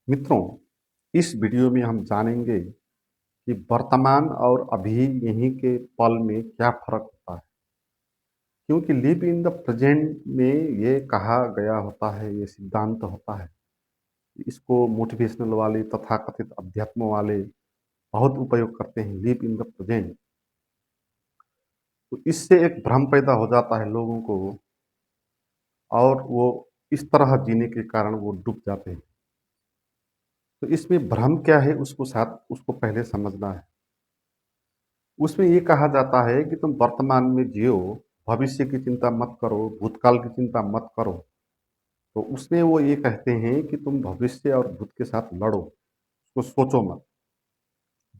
मित्रों, इस वीडियो में हम जानेंगे कि वर्तमान और अभी यहीं के पल में क्या फ़र्क होता है। क्योंकि लिव इन द प्रेज़ेंट में ये कहा गया होता है, ये सिद्धांत होता है। इसको मोटिवेशनल वाले तथाकथित अध्यात्म वाले बहुत उपयोग करते हैं, लिव इन द प्रेज़ेंट। तो इससे एक भ्रम पैदा हो जाता है लोगों को और वो इस तरह जीने के कारण वो डूब जाते हैं। तो इसमें भ्रम क्या है उसको पहले समझना है। उसमें ये कहा जाता है कि तुम वर्तमान में जियो, भविष्य की चिंता मत करो, भूतकाल की चिंता मत करो। तो उसमें वो ये कहते हैं कि तुम भविष्य और भूत के साथ लड़ो, उसको सोचो मत।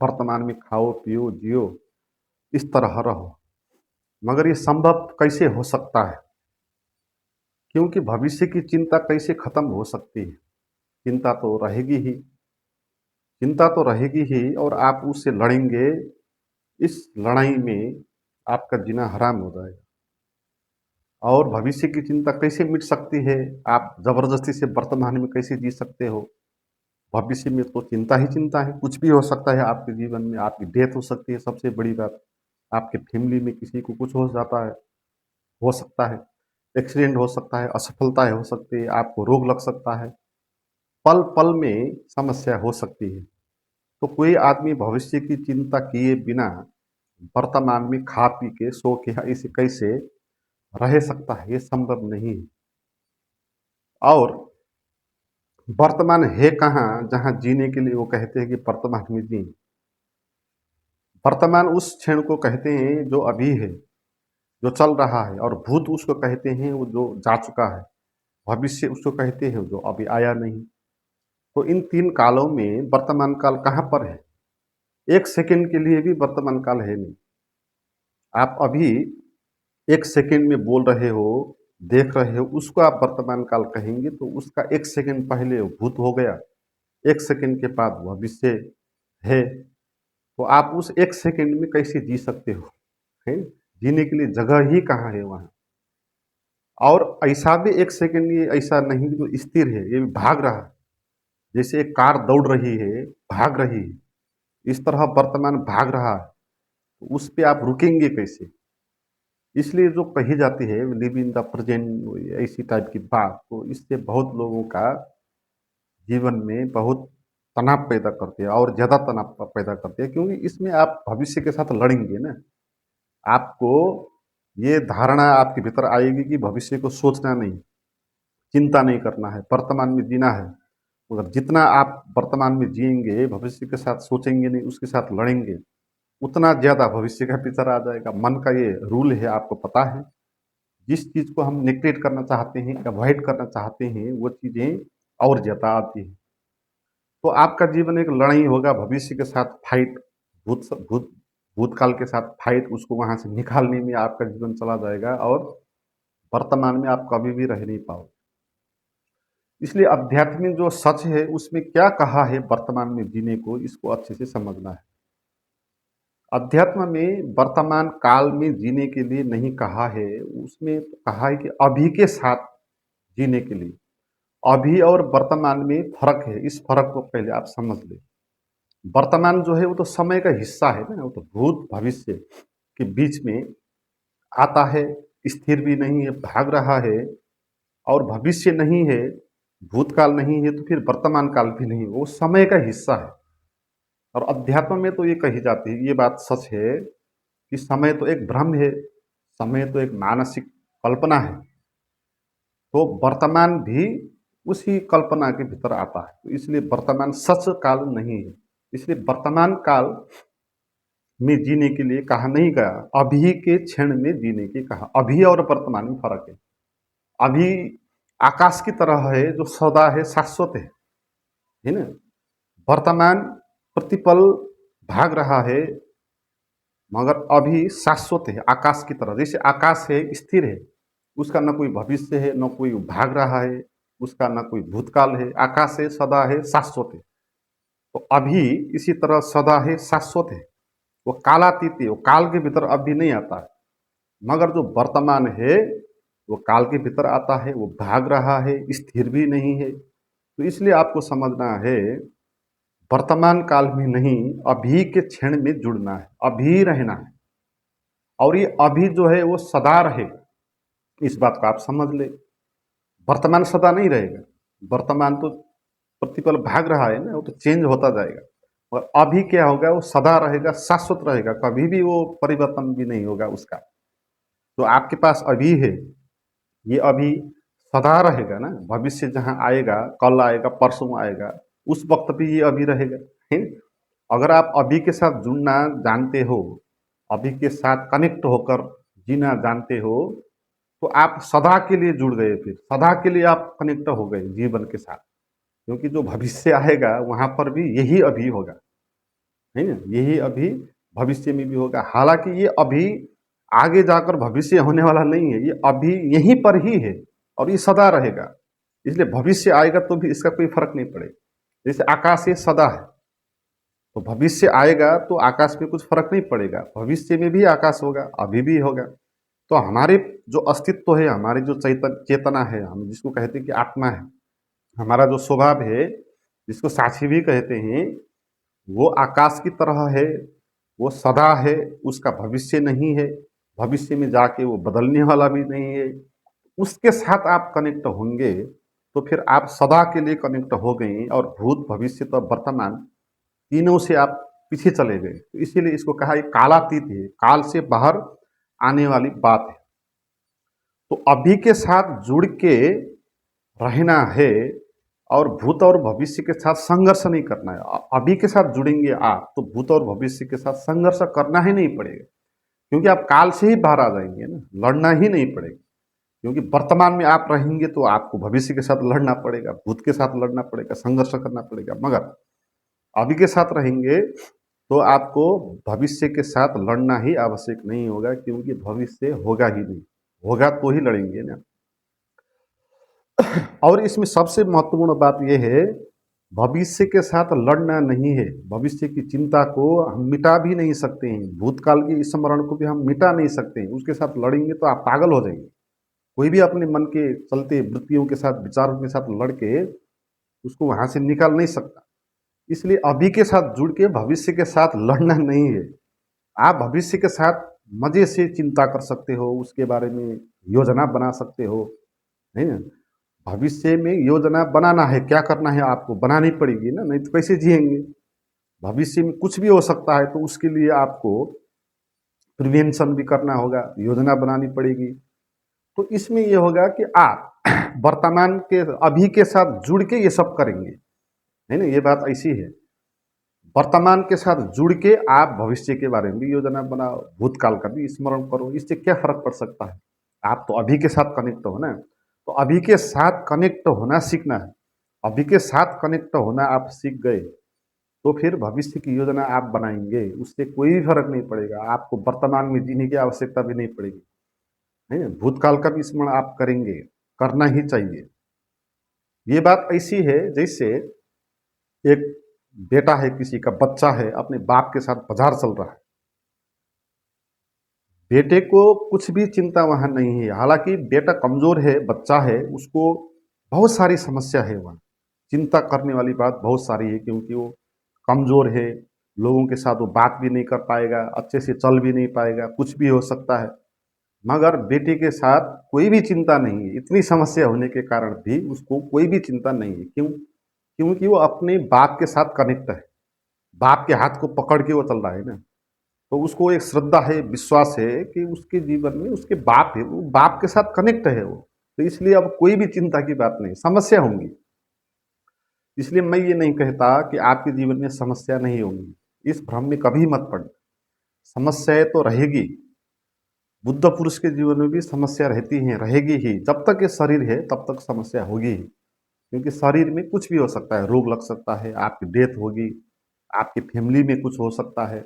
वर्तमान में खाओ, पियो, जियो, इस तरह रहो। मगर ये संभव कैसे हो सकता है? क्योंकि भविष्य की चिंता कैसे खत्म हो सकती है? चिंता तो रहेगी ही, चिंता तो रहेगी ही और आप उससे लड़ेंगे। इस लड़ाई में आपका जीना हराम हो जाएगा। और भविष्य की चिंता कैसे मिट सकती है? आप ज़बरदस्ती से वर्तमान में कैसे जी सकते हो? भविष्य में तो चिंता ही चिंता है, कुछ भी हो सकता है आपके जीवन में, आपकी डेथ हो सकती है सबसे बड़ी बात, आपके फैमिली में किसी को कुछ हो जाता है, हो सकता है, एक्सीडेंट हो सकता है, असफलताएँ हो सकती है, आपको रोग लग सकता है, पल-पल में समस्या हो सकती है। तो कोई आदमी भविष्य की चिंता किए बिना वर्तमान में खा पी के, सो के ऐसे कैसे रह सकता है? ये संभव नहीं है। और वर्तमान है कहाँ जहाँ जीने के लिए वो कहते हैं कि वर्तमान में जिए। वर्तमान उस क्षण को कहते हैं जो अभी है, जो चल रहा है, और भूत उसको कहते हैं वो जो जा चुका है, भविष्य उसको कहते हैं जो अभी आया नहीं। तो इन तीन कालों में वर्तमान काल कहाँ पर है? एक सेकंड के लिए भी वर्तमान काल है नहीं। आप अभी एक सेकंड में बोल रहे हो, देख रहे हो, उसको आप वर्तमान काल कहेंगे तो उसका एक सेकंड पहले वो भूत हो गया, एक सेकंड के बाद भविष्य है। तो आप उस एक सेकंड में कैसे जी सकते हो? हैं? जीने के लिए जगह ही कहाँ है वहाँ? और ऐसा भी एक सेकंड ये ऐसा नहीं जो स्थिर है, ये भी भाग रहा है। जैसे एक कार दौड़ रही है, भाग रही है, इस तरह वर्तमान भाग रहा है, तो उस पे आप रुकेंगे कैसे? इसलिए जो कही जाती है लिव इन द प्रेजेंट, ऐसी टाइप की बात, तो इससे बहुत लोगों का जीवन में बहुत तनाव पैदा करती है और ज़्यादा तनाव पैदा करती है, क्योंकि इसमें आप भविष्य के साथ लड़ेंगे ना। आपको ये धारणा आपके भीतर आएगी कि भविष्य को सोचना नहीं, चिंता नहीं करना है, वर्तमान में जीना है। मगर जितना आप वर्तमान में जिएंगे, भविष्य के साथ सोचेंगे नहीं, उसके साथ लड़ेंगे, उतना ज़्यादा भविष्य का पिक्चर आ जाएगा। मन का ये रूल है, आपको पता है। जिस चीज़ को हम नेग्लेक्ट करना चाहते हैं, अवॉइड करना चाहते हैं, वो चीज़ें और ज़्यादा आती हैं। तो आपका जीवन एक लड़ाई होगा भविष्य के साथ फाइट, भूतकाल के साथ फाइट, उसको वहाँ से निकालने में आपका जीवन चला जाएगा और वर्तमान में आप कभी भी रह नहीं पाओगे। इसलिए अध्यात्म में जो सच है उसमें क्या कहा है वर्तमान में जीने को, इसको अच्छे से समझना है। अध्यात्म में वर्तमान काल में जीने के लिए नहीं कहा है, उसमें कहा है कि अभी के साथ जीने के लिए। अभी और वर्तमान में फ़र्क है, इस फ़र्क को पहले आप समझ लें। वर्तमान जो है वो तो समय का हिस्सा है ना, वो तो भूत भविष्य के बीच में आता है, स्थिर भी नहीं है, भाग रहा है। और भविष्य नहीं है, भूतकाल नहीं है, तो फिर वर्तमान काल भी नहीं है, वो समय का हिस्सा है। और अध्यात्म में तो ये कही जाती है, ये बात सच है कि समय तो एक भ्रम है, समय तो एक मानसिक कल्पना है। तो वर्तमान भी उसी कल्पना के भीतर आता है, तो इसलिए वर्तमान सच काल नहीं है। इसलिए वर्तमान काल में जीने के लिए कहा नहीं गया, अभी के क्षण में जीने के कहा। अभी और वर्तमान में फर्क है। अभी आकाश की तरह है जो सदा है, शाश्वत है ना। वर्तमान प्रतिपल भाग रहा है, मगर अभी शाश्वत है, आकाश की तरह। जैसे आकाश है, स्थिर है, उसका न कोई भविष्य है, न कोई भाग रहा है, उसका न कोई भूतकाल है। आकाश है, सदा है, शाश्वत है। तो अभी इसी तरह सदा है, शाश्वत है। वो कालातीत है, वो काल के भीतर अभी नहीं आता है। मगर जो वर्तमान है वो काल के भीतर आता है, वो भाग रहा है, स्थिर भी नहीं है। तो इसलिए आपको समझना है, वर्तमान काल में नहीं, अभी के क्षण में जुड़ना है, अभी रहना है। और ये अभी जो है वो सदा रहेगा, इस बात को आप समझ ले। वर्तमान सदा नहीं रहेगा, वर्तमान तो प्रतिपल भाग रहा है ना, वो तो चेंज होता जाएगा। और अभी क्या होगा, वो सदा रहेगा, शाश्वत रहेगा, कभी भी वो परिवर्तन भी नहीं होगा उसका। तो आपके पास अभी है, ये अभी सदा रहेगा ना। भविष्य जहाँ आएगा, कल आएगा, परसों आएगा, उस वक्त भी ये अभी रहेगा, है। अगर आप अभी के साथ जुड़ना जानते हो, अभी के साथ कनेक्ट होकर जीना जानते हो, तो आप सदा के लिए जुड़ गए, फिर सदा के लिए आप कनेक्ट हो गए जीवन के साथ। क्योंकि जो भविष्य आएगा वहां पर भी यही अभी होगा, है ना, यही अभी भविष्य में भी होगा। हालांकि ये अभी आगे जाकर भविष्य होने वाला नहीं है, ये अभी यहीं पर ही है और ये सदा रहेगा। इसलिए भविष्य आएगा तो भी इसका कोई फर्क नहीं पड़ेगा। जैसे आकाश ये सदा है, तो भविष्य आएगा तो आकाश में कुछ फर्क नहीं पड़ेगा, भविष्य में भी आकाश होगा, अभी भी होगा। तो हमारे जो अस्तित्व है, हमारी जो चेतना है, हम जिसको कहते हैं कि आत्मा है, हमारा जो स्वभाव है, जिसको साक्षी भी कहते हैं, वो आकाश की तरह है, वो सदा है, उसका भविष्य नहीं है, भविष्य में जाके वो बदलने वाला भी नहीं है। उसके साथ आप कनेक्ट होंगे तो फिर आप सदा के लिए कनेक्ट हो गए, और भूत भविष्य तो वर्तमान तीनों से आप पीछे चले गए। तो इसीलिए इसको कहा ये कालातीत है, काल से बाहर आने वाली बात है। तो अभी के साथ जुड़ के रहना है, और भूत और भविष्य के साथ संघर्ष नहीं करना है। अभी के साथ जुड़ेंगे आप तो भूत और भविष्य के साथ संघर्ष करना ही नहीं पड़ेगा, क्योंकि आप काल से ही बाहर आ जाएंगे ना, लड़ना ही नहीं पड़ेगा। क्योंकि वर्तमान में आप रहेंगे तो आपको भविष्य के साथ लड़ना पड़ेगा, भूत के साथ लड़ना पड़ेगा, संघर्ष करना पड़ेगा। मगर अभी के साथ रहेंगे तो आपको भविष्य के साथ लड़ना ही आवश्यक नहीं होगा, क्योंकि भविष्य होगा ही नहीं, होगा तो ही लड़ेंगे ना। और इसमें सबसे महत्वपूर्ण बात यह है, भविष्य के साथ लड़ना नहीं है। भविष्य की चिंता को हम मिटा भी नहीं सकते हैं, भूतकाल के स्मरण को भी हम मिटा नहीं सकते हैं। उसके साथ लड़ेंगे तो आप पागल हो जाएंगे। कोई भी अपने मन के चलते वृत्तियों के साथ, विचारों के साथ लड़ के उसको वहां से निकाल नहीं सकता। इसलिए अभी के साथ जुड़ के भविष्य के साथ लड़ना नहीं है। आप भविष्य के साथ मजे से चिंता कर सकते हो, उसके बारे में योजना बना सकते हो, है ना। भविष्य में योजना बनाना है, क्या करना है आपको बनानी पड़ेगी ना, नहीं तो कैसे जिएंगे। भविष्य में कुछ भी हो सकता है, तो उसके लिए आपको प्रिवेंशन भी करना होगा, योजना बनानी पड़ेगी। तो इसमें यह होगा कि आप वर्तमान के अभी के साथ जुड़ के ये सब करेंगे, है ना। ये बात ऐसी है, वर्तमान के साथ जुड़ के आप भविष्य के बारे में भी योजना बनाओ, भूतकाल का भी स्मरण करो। इससे क्या फर्क पड़ सकता है, आप तो अभी के साथ कनेक्ट हो ना। तो अभी के साथ कनेक्ट होना सीखना है। अभी के साथ कनेक्ट होना आप सीख गए तो फिर भविष्य की योजना आप बनाएंगे, उससे कोई भी फर्क नहीं पड़ेगा। आपको वर्तमान में जीने की आवश्यकता भी नहीं पड़ेगी, है ना। भूतकाल का भी स्मरण आप करेंगे, करना ही चाहिए। ये बात ऐसी है जैसे एक बेटा है, किसी का बच्चा है, अपने बाप के साथ बाजार चल रहा है। बेटे को कुछ भी चिंता वहां नहीं है, हालांकि बेटा कमजोर है, बच्चा है, उसको बहुत सारी समस्या है वहां। चिंता करने वाली बात बहुत सारी है, क्योंकि वो कमजोर है, लोगों के साथ वो बात भी नहीं कर पाएगा, अच्छे से चल भी नहीं पाएगा, कुछ भी हो सकता है। मगर बेटे के साथ कोई भी चिंता नहीं है, इतनी समस्या होने के कारण भी उसको कोई भी चिंता नहीं है। क्यों? क्योंकि वो अपने बाप के साथ कनेक्ट है, बाप के हाथ को पकड़ के वो चल रहा है ना। तो उसको एक श्रद्धा है, विश्वास है कि उसके जीवन में उसके बाप है, वो बाप के साथ कनेक्ट है वो। तो इसलिए अब कोई भी चिंता की बात नहीं, समस्या होंगी। इसलिए मैं ये नहीं कहता कि आपके जीवन में समस्या नहीं होंगी, इस भ्रम में कभी मत पड़ना। समस्याएं तो रहेगी, बुद्ध पुरुष के जीवन में भी समस्या रहती है, रहेगी ही। जब तक ये शरीर है तब तक समस्या होगी ही, क्योंकि शरीर में कुछ भी हो सकता है, रोग लग सकता है, आपकी डेथ होगी, आपकी फैमिली में कुछ हो सकता है,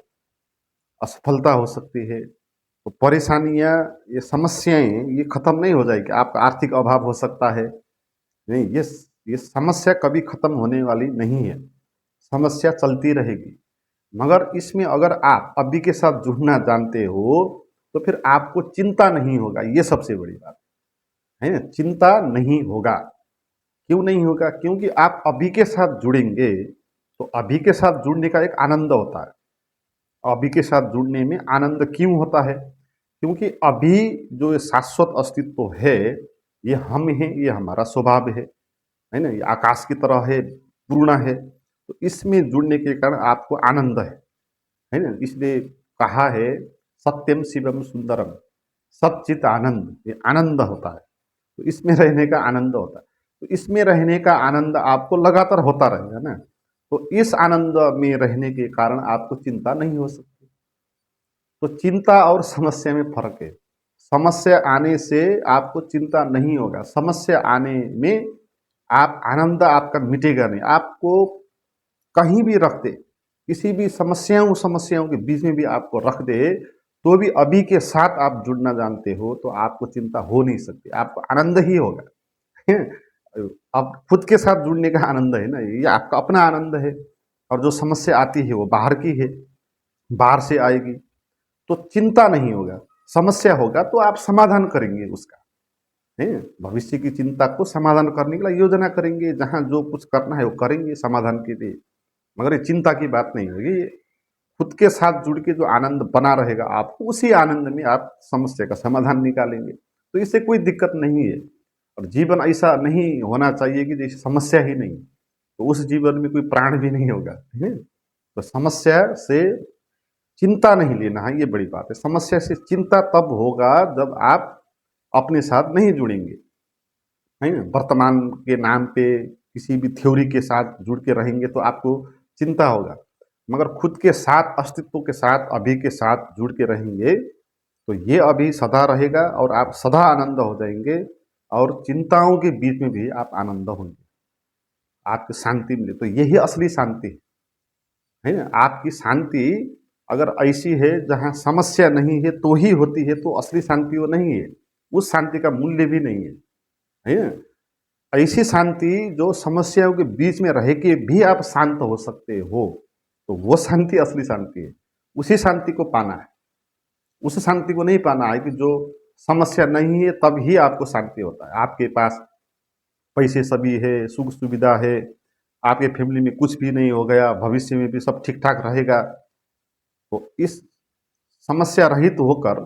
असफलता हो सकती है। तो परेशानियां, ये समस्याएं, ये खत्म नहीं हो जाएगी। आपका आर्थिक अभाव हो सकता है, नहीं, ये समस्या कभी खत्म होने वाली नहीं है, समस्या चलती रहेगी। मगर इसमें अगर आप अभी के साथ जुड़ना जानते हो तो फिर आपको चिंता नहीं होगा, ये सबसे बड़ी बात है ना, चिंता नहीं होगा। क्यों नहीं होगा? क्योंकि आप अभी के साथ जुड़ेंगे, तो अभी के साथ जुड़ने का एक आनंद होता है। अभी के साथ जुड़ने में आनंद क्यों होता है? क्योंकि अभी जो ये शाश्वत अस्तित्व है, ये हम हैं, ये हमारा स्वभाव है ना? ये आकाश की तरह है, पूर्ण है। तो इसमें जुड़ने के कारण आपको आनंद है ना? इसलिए कहा है, सत्यम शिवम सुंदरम, सच्चित आनंद, ये आनंद होता है। तो इसमें रहने का आनंद होता है। तो इसमें रहने का आनंद आपको लगातार होता रहेगा ना। तो इस आनंद में रहने के कारण आपको चिंता नहीं हो सकती। तो चिंता और समस्या में फर्क है। समस्या आने से आपको चिंता नहीं होगा। समस्या आने में आप आनंद आपका मिटेगा नहीं। आपको कहीं भी रख दे, किसी भी समस्याओं के बीच में भी आपको रख दे, तो भी अभी के साथ आप जुड़ना जानते हो, तो आपको चिंता हो नहीं सकती। आपको आनंद ही होगा। अब खुद के साथ जुड़ने का आनंद है ना, ये आपका अपना आनंद है। और जो समस्या आती है वो बाहर की है, बाहर से आएगी, तो चिंता नहीं होगा। समस्या होगा तो आप समाधान करेंगे उसका, है। भविष्य की चिंता को समाधान करने के लिए योजना करेंगे, जहाँ जो कुछ करना है वो करेंगे समाधान के लिए। मगर ये चिंता की बात नहीं होगी। ये खुद के साथ जुड़ के जो आनंद बना रहेगा आपको, उसी आनंद में आप समस्या का समाधान निकालेंगे। तो इससे कोई दिक्कत नहीं है। और जीवन ऐसा नहीं होना चाहिए कि जैसे समस्या ही नहीं, तो उस जीवन में कोई प्राण भी नहीं होगा, है। तो समस्या से चिंता नहीं लेना है, ये बड़ी बात है। समस्या से चिंता तब होगा जब आप अपने साथ नहीं जुड़ेंगे, है ना। वर्तमान के नाम पे किसी भी थ्योरी के साथ जुड़ के रहेंगे तो आपको चिंता होगा। मगर खुद के साथ, अस्तित्व के साथ, अभी के साथ जुड़ के रहेंगे, तो ये अभी सदा रहेगा और आप सदा आनंद हो जाएंगे। और चिंताओं के बीच में भी आप आनंद होंगे, आपको शांति मिले। तो यही असली शांति है ना। आपकी शांति अगर ऐसी है जहाँ समस्या नहीं है तो ही होती है, तो असली शांति वो नहीं है। उस शांति का मूल्य भी नहीं है ना। ऐसी शांति जो समस्याओं के बीच में रह के भी आप शांत हो सकते हो, तो वो शांति असली शांति है। उसी शांति को पाना है। उस शांति को नहीं पाना है कि जो समस्या नहीं है तब ही आपको शांति होता है। आपके पास पैसे सभी है, सुख सुविधा है, आपके फैमिली में कुछ भी नहीं हो गया, भविष्य में भी सब ठीक ठाक रहेगा, तो इस समस्या रहित होकर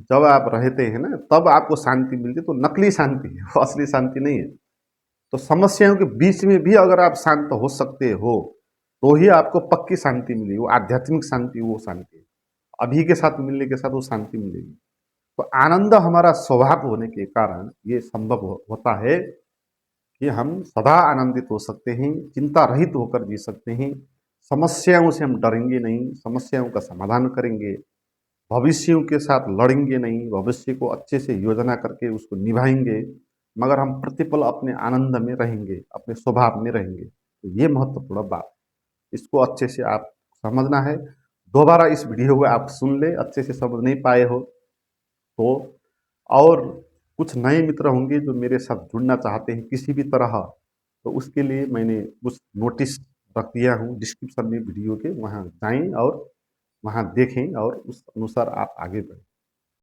जब आप रहते हैं ना, तब आपको शांति मिलती है। तो नकली शांति है, वो असली शांति नहीं है। तो समस्याओं के बीच में भी अगर आप शांत हो सकते हो, तो ही आपको पक्की शांति मिलेगी। वो आध्यात्मिक शांति, वो शांति है। अभी के साथ मिलने के साथ वो शांति मिलेगी। तो आनंद हमारा स्वभाव होने के कारण ये संभव होता है कि हम सदा आनंदित हो सकते हैं, चिंता रहित होकर जी सकते हैं। समस्याओं से हम डरेंगे नहीं, समस्याओं का समाधान करेंगे। भविष्यों के साथ लड़ेंगे नहीं, भविष्य को अच्छे से योजना करके उसको निभाएंगे। मगर हम प्रतिपल अपने आनंद में रहेंगे, अपने स्वभाव में रहेंगे। तो ये महत्वपूर्ण बात, इसको अच्छे से आप समझना है। दोबारा इस वीडियो को आप सुन ले, अच्छे से समझ नहीं पाए हो तो। और कुछ नए मित्र होंगे जो मेरे साथ जुड़ना चाहते हैं किसी भी तरह, तो उसके लिए मैंने कुछ नोटिस रख दिया हूँ डिस्क्रिप्शन में वीडियो के, वहाँ जाएं और वहाँ देखें और उस अनुसार आप आगे बढ़ें।